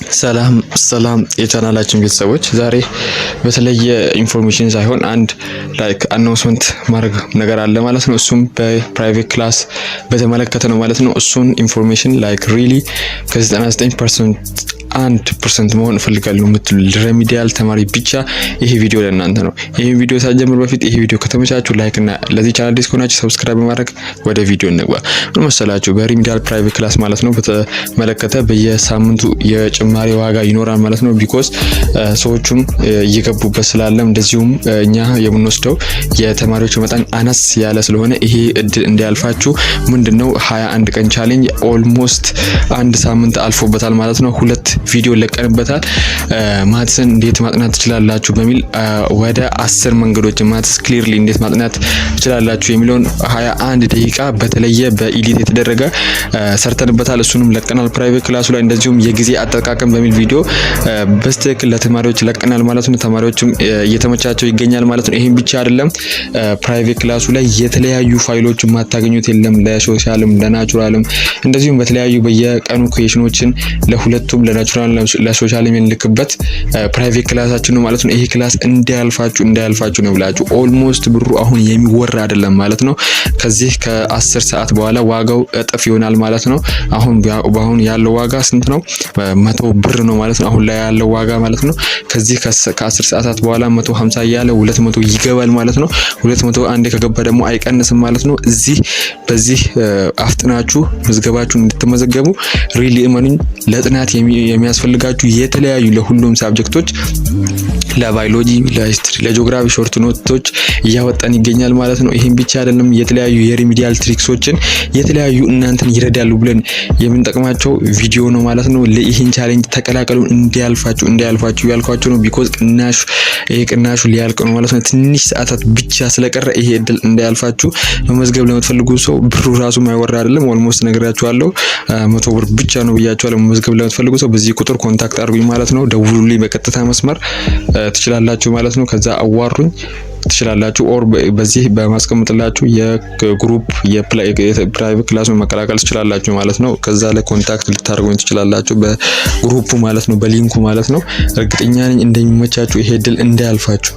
ሰላም የቻናላችን ቤተሰቦች ዛሬ በተለየ ኢንፎርሜሽን ሳይሆን አንድ አናውንስመንት ማድረግ ነገር አለ ማለት ነው። እሱም በፕራይቬት ክላስ በተመለከተ ነው ማለት ነው። እሱን ኢንፎርሜሽን ሪሊ ከ99% 1% መሆን እፈልጋለሁ የምትሉ ሪሚዲያል ተማሪ ብቻ ይሄ ቪዲዮ ለእናንተ ነው። ይሄ ቪዲዮ ሳጀምር በፊት ይሄ ቪዲዮ ከተመቻችሁ ላይክ እና ለዚህ ቻናል ዲስ ከሆናችሁ ሰብስክራይብ በማድረግ ወደ ቪዲዮ እንግባ። ምን መሰላችሁ በሪሚዲያል ፕራይቬት ክላስ ማለት ነው በተመለከተ በየሳምንቱ የጭማሪ ዋጋ ይኖራል ማለት ነው። ቢኮዝ ሰዎቹም እየገቡበት ስላለም እንደዚሁም እኛ የምንወስደው የተማሪዎች መጠን አነስ ያለ ስለሆነ ይሄ እድል እንዲያልፋችሁ ምንድነው 21 ቀን ቻሌንጅ ኦልሞስት አንድ ሳምንት አልፎበታል ማለት ነው። ሁለት ቪዲዮ ለቀንበታል። ማትስን እንዴት ማጥናት ትችላላችሁ በሚል ወደ 10 መንገዶች ማትስ ክሊርሊ እንዴት ማጥናት ትችላላችሁ የሚለውን 21 ደቂቃ በተለየ በኢዲት የተደረገ ሰርተንበታል። እሱንም ለቀናል ፕራይቬት ክላሱ ላይ። እንደዚሁም የጊዜ አጠቃቀም በሚል ቪዲዮ በስትክክል ለተማሪዎች ለቀናል ማለት ነው። ተማሪዎችም እየተመቻቸው ይገኛል ማለት ነው። ይሄን ብቻ አይደለም ፕራይቬት ክላሱ ላይ የተለያዩ ፋይሎችን ማታገኙት የለም። ለሶሻልም ለናቹራልም እንደዚሁም በተለያዩ በየቀኑ ኩዌሽኖችን ለሁለቱም ለናቹራል ለሶሻል የሚልክበት ፕራይቬት ክላሳችን ነው ማለት ነው። ይሄ ክላስ እንዳያልፋችሁ ነው ብላችሁ ኦልሞስት ብሩ አሁን የሚወራ አይደለም ማለት ነው። ከዚህ ከ10 ሰዓት በኋላ ዋጋው እጥፍ ይሆናል ማለት ነው። አሁን ያለው ዋጋ ስንት ነው? 100 ብር ነው ማለት ነው አሁን ላይ ያለው ዋጋ ማለት ነው። ከዚህ ከ10 ሰዓታት በኋላ 150 እያለ 200 ይገባል ማለት ነው። 200 አንዴ ከገባ ደግሞ አይቀንስም ማለት ነው። በዚህ አፍጥናችሁ መዝገባችሁን እንድትመዘገቡ ሪሊ እመኑኝ ለጥናት የሚያስፈልጋችሁ የተለያዩ ለሁሉም ሳብጀክቶች ለባዮሎጂ፣ ለሂስትሪ፣ ለጂኦግራፊ ሾርት ኖቶች እያወጣን ይገኛል ማለት ነው። ይሄን ብቻ አይደለም የተለያዩ የሪሚዲያል ትሪክሶችን የተለያዩ እናንተን ይረዳሉ ብለን የምንጠቅማቸው ቪዲዮ ነው ማለት ነው። ለይህን ቻሌንጅ ተቀላቀሉ እንዲያልፋችሁ ያልኳችሁ ነው። ቢኮዝ ቅናሹ ሊያልቅ ነው ማለት ነው። ትንሽ ሰዓታት ብቻ ስለቀረ ይሄ እድል እንዲያልፋችሁ መመዝገብ ለምትፈልጉ ሰው ብሩ ራሱ ማይወራ አይደለም። ኦልሞስት ነግራችኋለሁ 100 ብር ብቻ ነው ብያችኋለሁ። መመዝገብ ለምትፈልጉ ሰው በዚህ ቁጥር ኮንታክት አድርጉኝ ማለት ነው። ደውሉልኝ በቀጥታ መስመር ትችላላችሁ ማለት ነው። ከዛ አዋሩኝ ትችላላችሁ። ኦር በዚህ በማስቀመጥላችሁ የግሩፕ የፕራይቬት ክላስ መቀላቀል ትችላላችሁ ማለት ነው። ከዛ ላይ ኮንታክት ልታደርጉኝ ትችላላችሁ በግሩፑ ማለት ነው፣ በሊንኩ ማለት ነው። እርግጠኛ ነኝ እንደሚመቻችሁ ይሄ እድል እንዳያልፋችሁ።